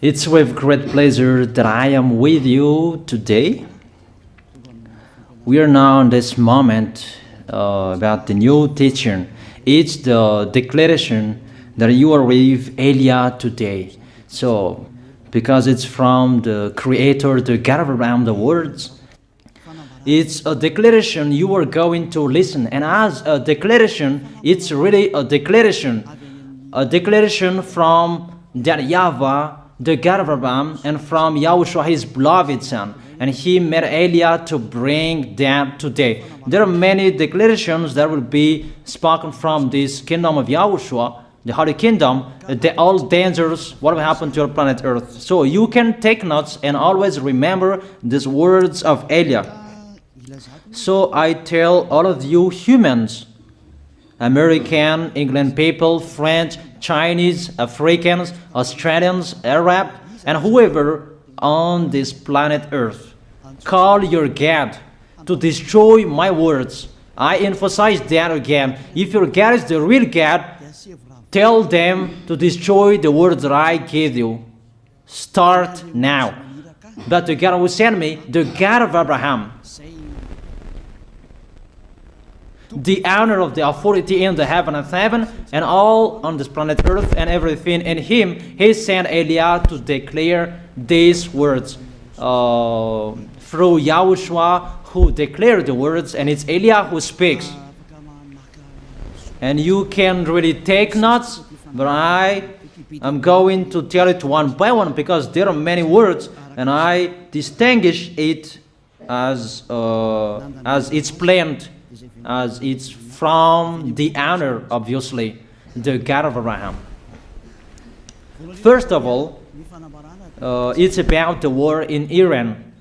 It's with great pleasure that I am with you today. We are now in this moment about the new teaching. It's the declaration that you are with Elia today. So, because it's from the Creator, the God of around the words, it's a declaration you are going to listen. And as a declaration, it's really a declaration from that YAHVAH, the God of Abraham, and from YAHOSHUAH, his beloved son. And he made Elia to bring them today. There are many declarations that will be spoken from this kingdom of YAHOSHUAH, the Holy Kingdom, all dangers, what will happen to your planet Earth. So you can take notes and always remember these words of Elia. So I tell all of you humans, American, England people, French, Chinese, Africans, Australians, Arab, and whoever on this planet Earth, call your God to destroy my words. I emphasize that again. If your God is the real God, tell them to destroy the words that I give you. Start now. But the God who sent me, the God of Abraham, the honor of the authority in the heaven and heaven, and all on this planet Earth and everything in him, he sent Elia to declare these words through YAHOSHUAH, who declared the words, and it's Elia who speaks. And you can really take notes, but I am going to tell it one by one because there are many words, and I distinguish it as it's planned, as it's from the honor, obviously, the God of Abraham. First of all, it's about the war in Iran.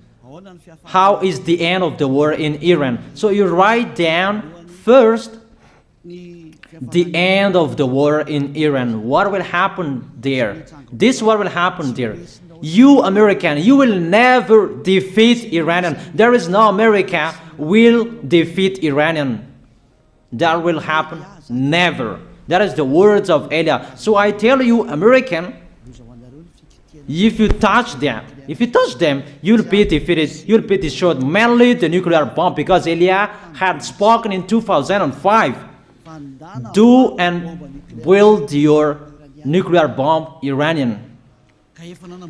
How is the end of the war in Iran? So you write down first the end of the war in Iran. What will happen there? This what will happen there. You American, you will never defeat Iranian. There is no America will defeat Iranian. That will happen never. That is the words of Elia. So I tell you, American, if you touch them, you'll be defeated, you'll be destroyed. Mainly the nuclear bomb, because Elia had spoken in 2005. Do and build your nuclear bomb, Iranian.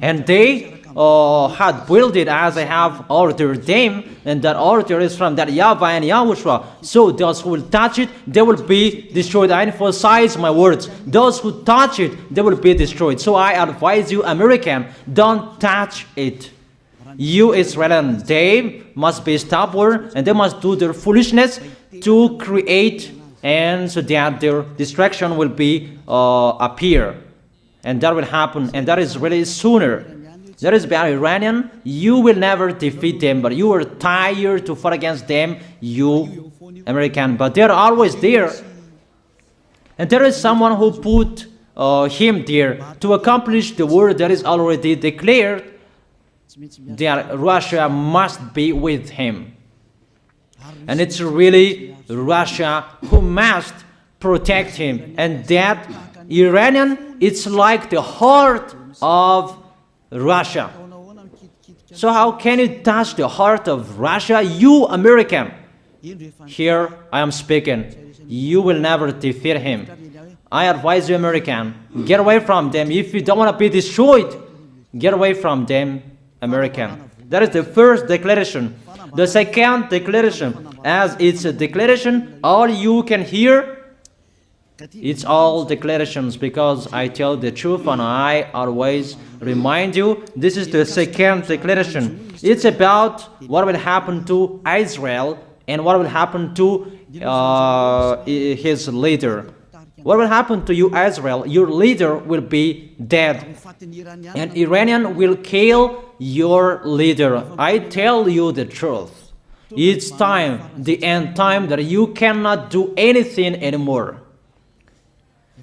And they had built it as I have ordered them, and that order is from that YAHVAH and YAHOSHUAH. So those who will touch it, they will be destroyed. I emphasize my words. Those who touch it, they will be destroyed. So I advise you, American, don't touch it. You Israelis, they must be stubborn, and they must do their foolishness to create, and so that their destruction will be appear. And that will happen, and that is really sooner. That is about Iranian. You will never defeat them, but you are tired to fight against them, you American. But they are always there. And there is someone who put him there to accomplish the word that is already declared, that Russia must be with him. And it's really Russia who must protect him. And that Iranian, it's like the heart of Russia. So how can you touch the heart of Russia? You American. Here I am speaking. You will never defeat him. I advise you, American, get away from them. If you don't want to be destroyed, get away from them, American. That is the first declaration. The second declaration, as it's a declaration, all you can hear, it's all declarations, because I tell the truth and I always remind you, this is the second declaration. It's about what will happen to Israel and what will happen to his leader. What will happen to you, Israel? Your leader will be dead, and Iranian will kill your leader. I tell you the truth. It's time, the end time, that you cannot do anything anymore.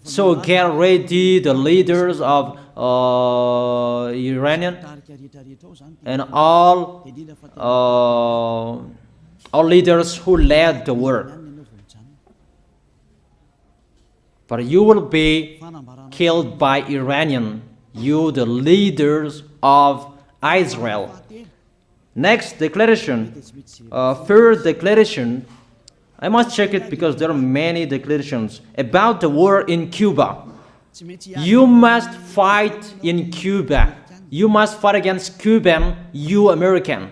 So get ready, the leaders of Iranian and all leaders who led the war. But you will be killed by Iranian. you the leaders of Israel. Next declaration, third declaration, I must check it because there are many declarations about the war in Cuba. You must fight in Cuba. You must fight against Cuban, you American.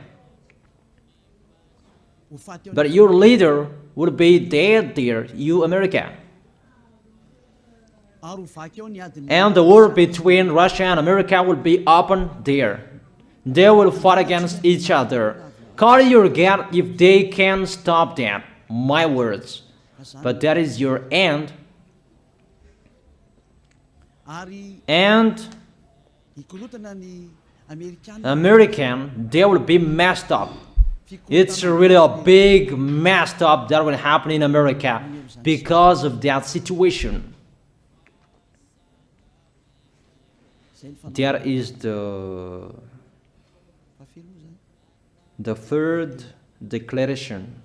But your leader will be dead there, you America. And the war between Russia and America will be open there. They will fight against each other. Call your God if they can stop that. My words. But that is your end. And American, they will be messed up. It's really a big messed up that will happen in America because of that situation. That is the third declaration.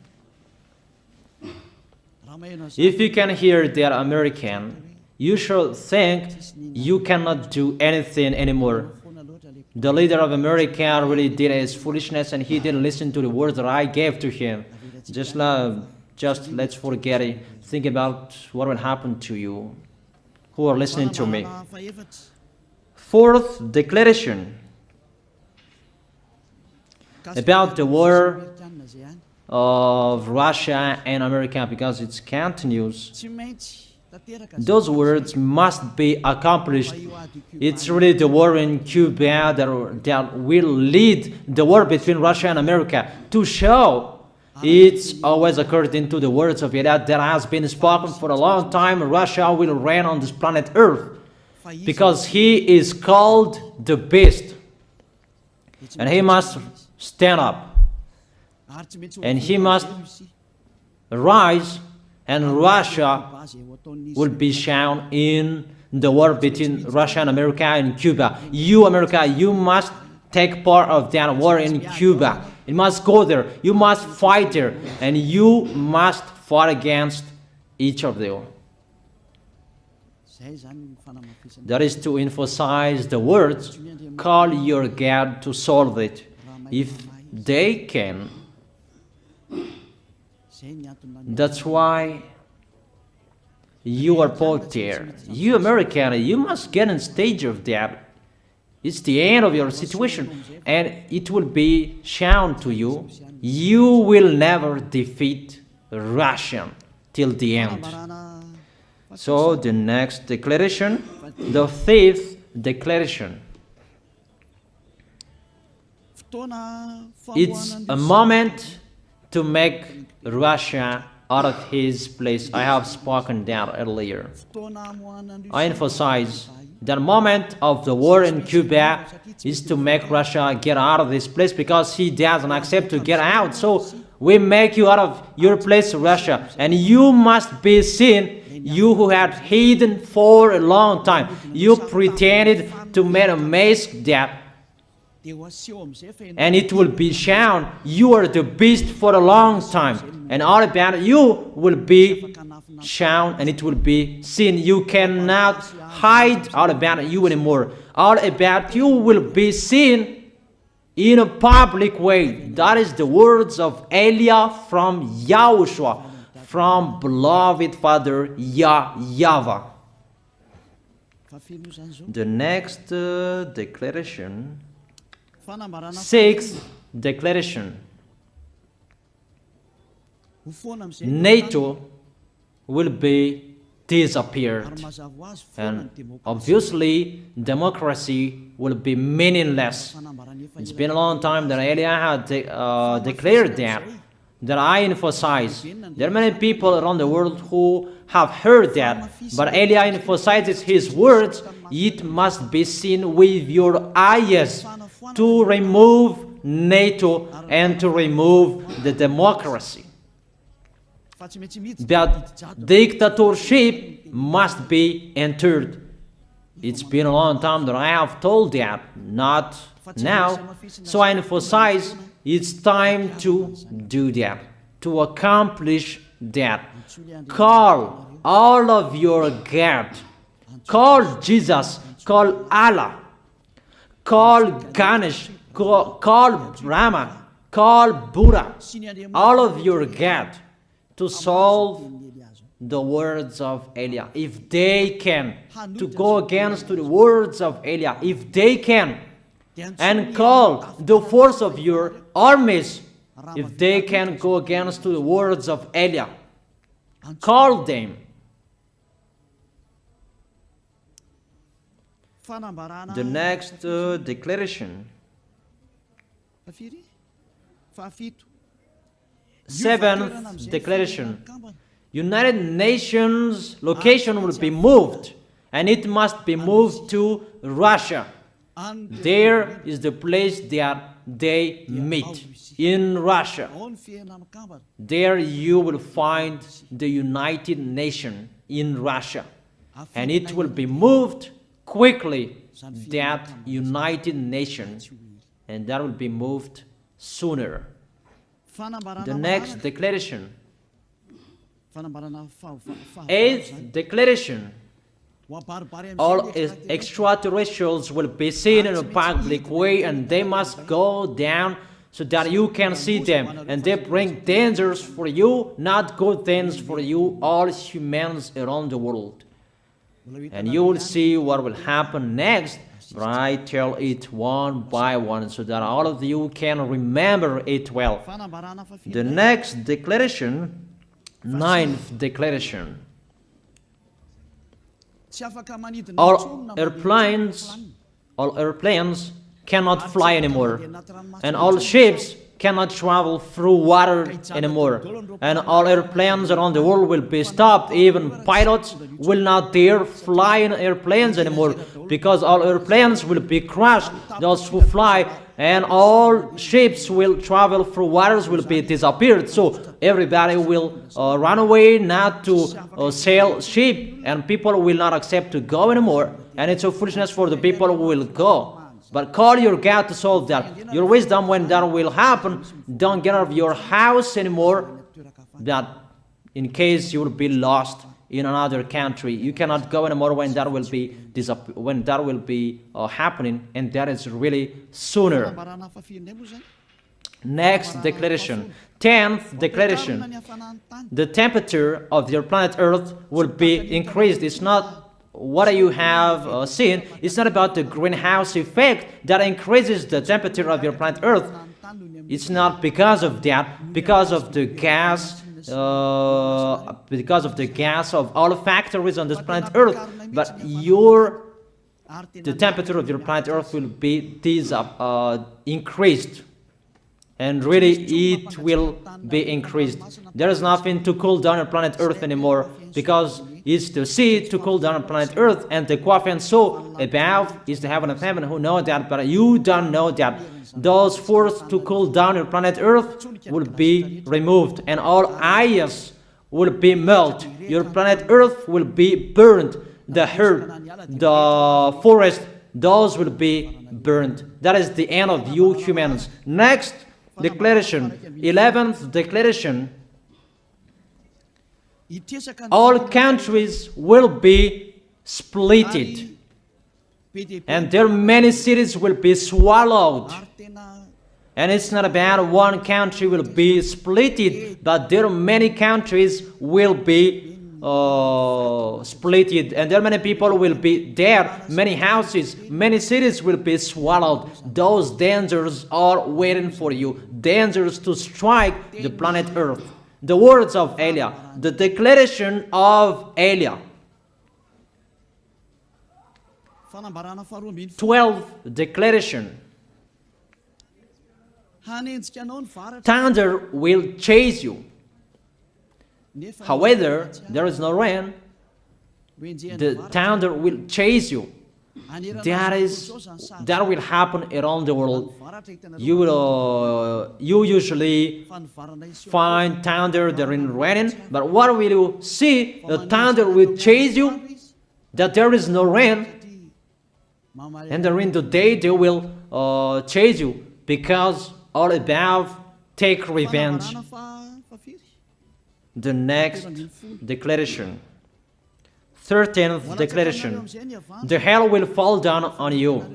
If you can hear that American, you should think you cannot do anything anymore. The leader of America really did his foolishness and he didn't listen to the words that I gave to him. Just let's forget it. Think about what will happen to you who are listening to me. Fourth declaration about the war of Russia and America, because it continues. Those words must be accomplished. It's really the war in Cuba that will lead the war between Russia and America to show it's always according to the words of YAH that has been spoken for a long time. Russia will reign on this planet Earth because he is called the beast and he must stand up and he must rise, and Russia will be shown in the war between Russia and America and Cuba. You, America, you must take part of that war in Cuba. You must go there. You must fight there. And you must fight against each of them. That is to emphasize the words, call your God to solve it. If they can, that's why you are put there. You American, you must get in stage of that. It's the end of your situation, and it will be shown to you. You will never defeat Russia till the end. So the next declaration, the fifth declaration. It's a moment to make Russia out of his place. I have spoken that earlier. I emphasize the moment of the war in Cuba is to make Russia get out of this place because he doesn't accept to get out. So we make you out of your place, Russia, and you must be seen, you who had hidden for a long time. You pretended to make a mask that, and it will be shown you are the beast for a long time, and all about you will be shown and it will be seen. You cannot hide all about you anymore. All about you will be seen in a public way. That is the words of Elia from YAHOSHUAH, from beloved Father YAHVAH. The next declaration, sixth declaration. NATO will be disappeared, and obviously democracy will be meaningless. It's been a long time that Elia had declared that I emphasize. There are many people around the world who have heard that, but Elia emphasizes his words. It must be seen with your eyes to remove NATO and to remove the democracy. That dictatorship must be entered. It's been a long time that I have told that, not now. So I emphasize it's time to do that, to accomplish that. Call all of your God. Call Jesus. Call Allah. call Ganesh, call Brahma, call Buddha, all of your God, to solve the words of Eliah. If they can, to go against the words of Eliah, if they can, and call the force of your armies, if they can go against the words of Eliah, call them. The next declaration. Seventh declaration. United Nations location will be moved, and it must be moved to Russia. There is the place that they meet, in Russia. There you will find the United Nations in Russia, and it will be moved quickly, that United Nations, and that will be moved sooner. The next declaration. Eighth declaration. All extraterrestrials will be seen in a public way, and they must go down so that you can see them, and they bring dangers for you, not good things for you, all humans around the world. And you will see what will happen next, but I tell it one by one so that all of you can remember it well. The next declaration, ninth declaration. All airplanes cannot fly anymore, and all ships cannot travel through water anymore, and all airplanes around the world will be stopped. Even pilots will not dare fly in airplanes anymore, because all airplanes will be crushed, those who fly, and all ships will travel through waters will be disappeared. So everybody will run away not to sail ship, and people will not accept to go anymore, and it's a foolishness for the people who will go. But call your God to solve that. Your wisdom when that will happen. Don't get out of your house anymore, that in case you will be lost in another country. You cannot go anymore when that will be happening, and that is really sooner. Next declaration. 10th declaration. The temperature of your planet Earth will be increased. It's not what you have seen. It's not about the greenhouse effect that increases the temperature of your planet Earth. It's not because of that, because of the gas, of all factories on this planet Earth. But the temperature of your planet Earth will be increased, and really it will be increased. There is nothing to cool down your planet Earth anymore, because it's the sea to cool down on planet Earth, and the Quaff and so above is the heaven of heaven. Who know that? But you don't know that. Those forces to cool down your planet Earth will be removed, and all ice will be melted. Your planet Earth will be burned. The earth, the forest, those will be burned. That is the end of you humans. Next declaration, 11th declaration. All countries will be splitted, and their many cities will be swallowed. And it's not about one country will be splitted, but there are many countries will be splitted, and there are many people will be dead, many houses, many cities will be swallowed. Those dangers are waiting for you, dangers to strike the planet Earth. The words of Eliah, the declaration of Eliah. 12th declaration. Thunder will chase you. However, there is no rain. The thunder will chase you. That will happen around the world. You usually find thunder during raining, but what will you see? The thunder will chase you, that there is no rain, and during the day they will chase you, because all above take revenge. The next declaration. 13th declaration. The hell will fall down on you.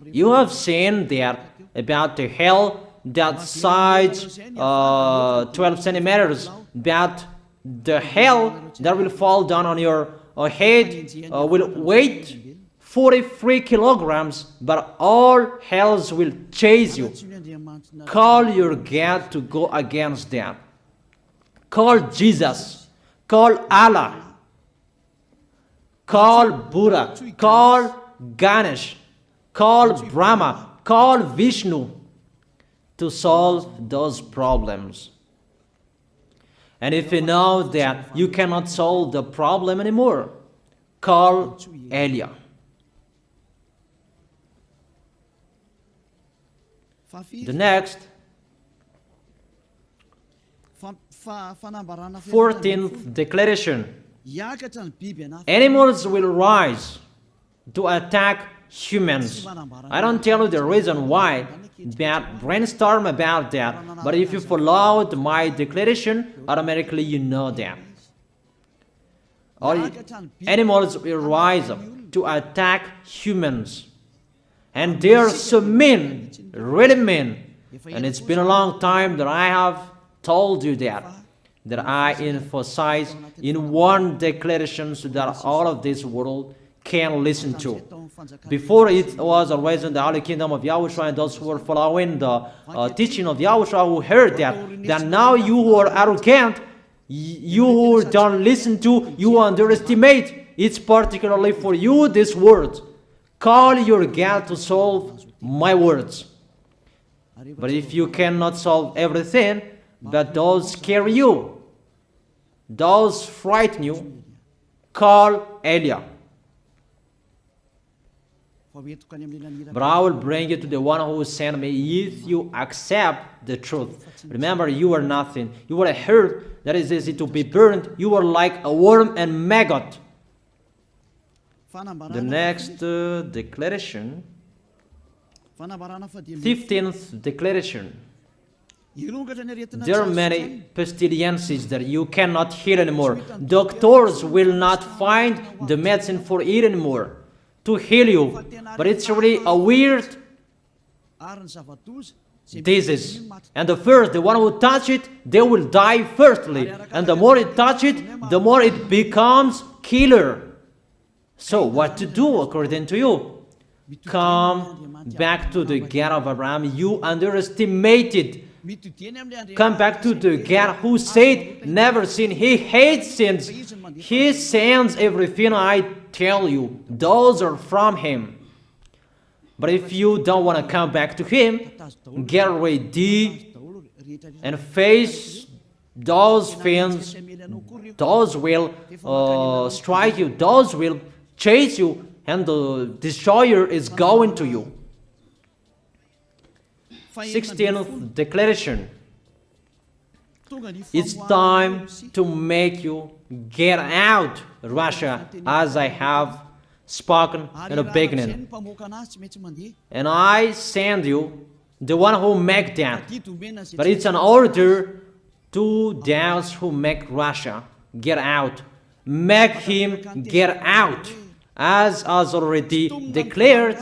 You have seen that about the hell that size 12 centimeters, that the hell that will fall down on your head will weigh 43 kilograms, but all hells will chase you. Call your God to go against them. Call Jesus. Call Allah. Call Buddha. Call Ganesh. Call Brahma. Call Vishnu to solve those problems. And if you know that you cannot solve the problem anymore, call YAH. The next, 14th declaration. Animals will rise to attack humans. I don't tell you the reason why, but brainstorm about that. But if you followed my declaration, automatically you know that. All animals will rise up to attack humans. And they are so mean, really mean. And it's been a long time that I have told you that I emphasize in one declaration so that all of this world can listen to. Before it was always in the Holy Kingdom of YAHOSHUAH, and those who were following the teaching of YAHOSHUAH who heard that now you who are arrogant, you who don't listen to, you underestimate. It's particularly for you this word. Call your God to solve my words. But if you cannot solve everything, but those scare you, those frighten you, call YAH. But I will bring you to the one who sent me if you accept the truth. Remember, you are nothing. You are a herb that is easy to be burned. You are like a worm and maggot. The next declaration, 15th declaration. There are many pestilences that you cannot heal anymore. Doctors will not find the medicine for it anymore to heal you. But it's really a weird disease. And the one who touch it, they will die firstly. And the more it touch it, the more it becomes killer. So what to do according to you? Come back to the God of Abraham. You underestimated. Come back to the God who said, never sin. He hates sins. He sends everything I tell you. Those are from Him. But if you don't want to come back to Him, get ready and face those things. Those will strike you. Those will chase you. And the destroyer is going to you. 16th declaration. It's time to make you get out Russia, as I have spoken in the beginning. And I send you the one who make that. But it's an order to those who make Russia get out. Make him get out. As already declared,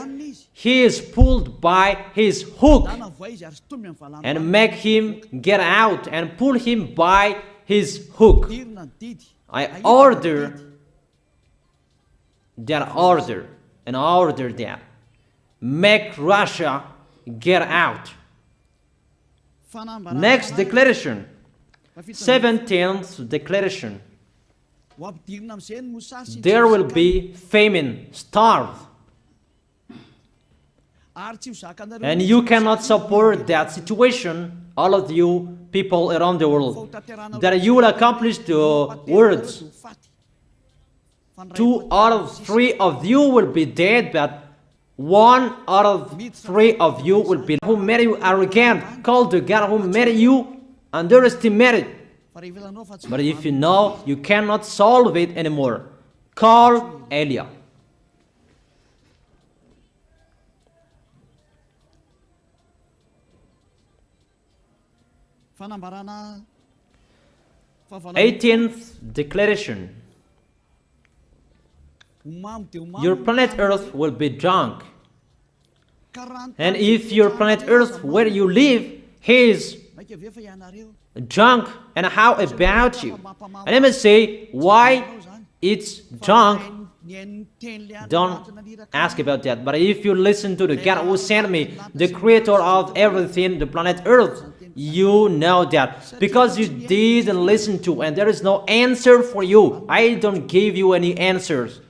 he is pulled by his hook, and make him get out and pull him by his hook. I order that order and order that. Make Russia get out. Next declaration, 17th declaration. There will be famine, starve. And you cannot support that situation, all of you people around the world, that you will accomplish the words. 2 out of 3 of you will be dead, but 1 out of 3 of you will be who made you arrogant, called the God who made you underestimated. But if you know you cannot solve it anymore, call YAH. Fanambarana 18th declaration. your planet Earth will be drunk. And if your planet Earth, where you live, is drunk, and how about you? And let me say why it's drunk. Don't ask about that. But if you listen to the God who sent me, the creator of everything, the planet Earth, you know that. Because you didn't listen to, and there is no answer for you. I don't give you any answers.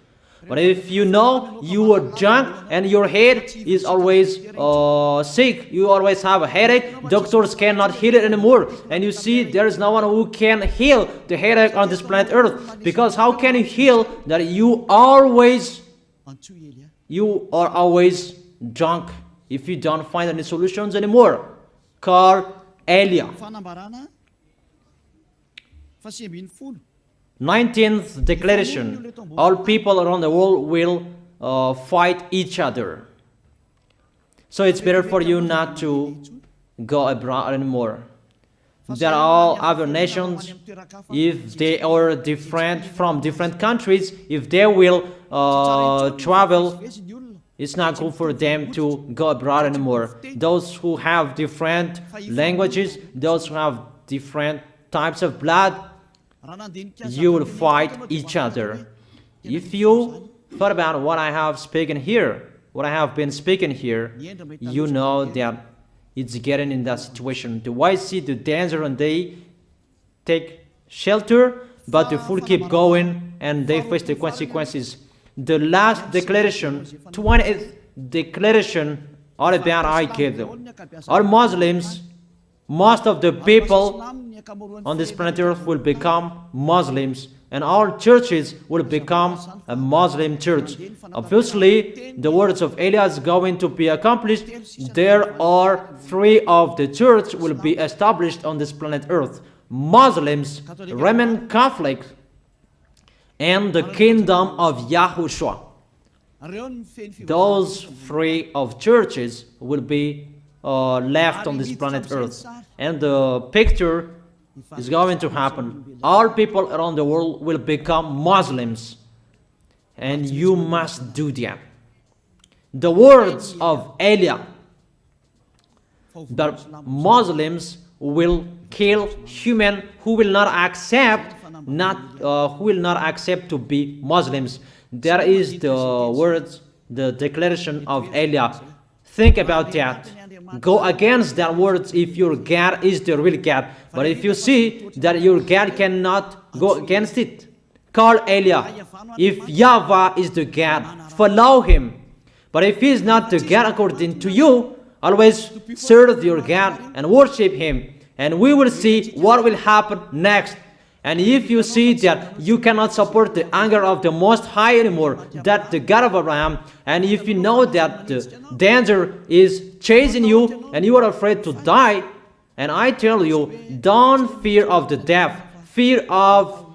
But if you know you are drunk and your head is always sick, you always have a headache, doctors cannot heal it anymore. And you see there is no one who can heal the headache on this planet Earth. Because how can you heal that you are always drunk if you don't find any solutions anymore? Call Elia. 19th declaration, all people around the world will fight each other. So it's better for you not to go abroad anymore. There are all other nations, if they are different from different countries, if they will travel, it's not good for them to go abroad anymore. Those who have different languages, those who have different types of blood, you will fight each other. If you thought about what I have spoken here, what I have been speaking here, you know that it's getting in that situation. The wise see the danger and they take shelter, but the fool keep going and they face the consequences. The last declaration, 20th declaration, all about I give them. All Muslims, most of the people on this planet Earth will become Muslims, and all churches will become a Muslim church. Obviously, the words of Elia is going to be accomplished. There are 3 of the church will be established on this planet Earth: Muslims, Roman Catholic, and the kingdom of YAHOSHUAH. Those 3 of churches will be left on this planet Earth, and the picture is going to happen. All people around the world will become Muslims, and you must do that. The words of Elia, that Muslims will kill human who will not accept to be Muslims. That is the words, the declaration of Elia. Think about that. Go against that words if your God is the real God. But if you see that your God cannot go against it, call Elia. If YAHVAH is the God, follow him. But if he is not the God according to you, always serve your God and worship him. And we will see what will happen next. And if you see that you cannot support the anger of the Most High anymore, that the God of Abraham, and if you know that the danger is chasing you and you are afraid to die, and I tell you, don't fear of the death, fear of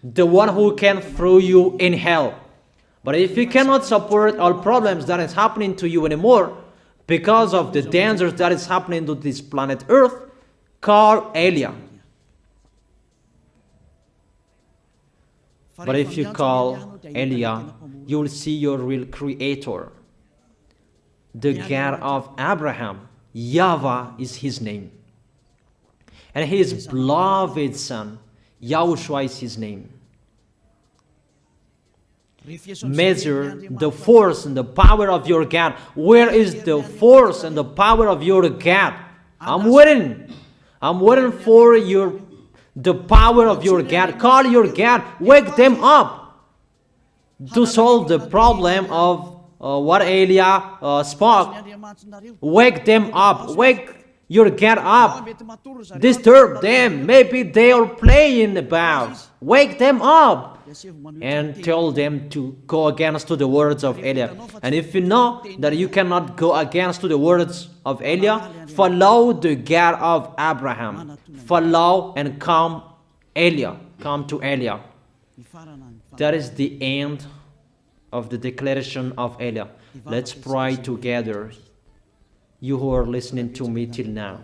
the one who can throw you in hell. But if you cannot support all problems that is happening to you anymore, because of the dangers that is happening to this planet Earth, call Elia. But if you call Elia, you will see your real creator, the God of Abraham. YAHVAH is his name. And his beloved son, YAHOSHUAH is his name. Measure the force and the power of your God. Where is the force and the power of your God? I'm waiting. I'm waiting for the power of your God. Call your God. Wake them up to solve the problem of what Elia spoke. Wake them up. Wake your God up. Disturb them. Maybe they are playing about. Wake them up and tell them to go against to the words of Elia. And if you know that you cannot go against to the words of Elia, follow the God of Abraham. Follow and come Elia. Come to Elia. That is the end of the declaration of Elia. Let's pray together, you who are listening to me till now.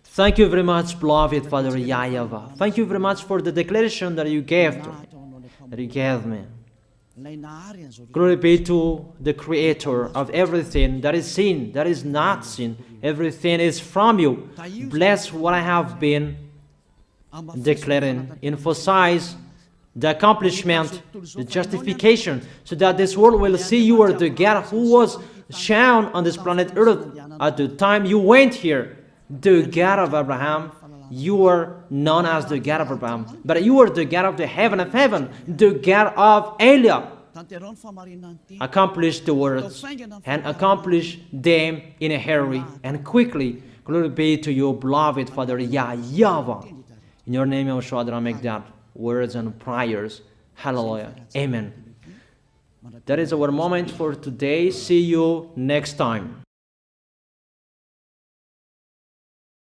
Thank you very much, beloved Father YAHVAH. Thank you very much for the declaration that you gave me. Glory be to the Creator of everything that is seen, that is not seen. Everything is from you. Bless what I have been declaring. Emphasize the accomplishment, the justification, so that this world will see you are the God who was shown on this planet Earth at the time you went here. The God of Abraham. You are known as the God of Abraham, but you are the God of the heaven of heaven, the God of Eliah. Accomplish the words and accomplish them in a hurry and quickly. Glory be to you, beloved Father YAHVAH. In your name, YAHOSHUAH, I make that words and prayers. Hallelujah. Amen. That is our moment for today. See you next time.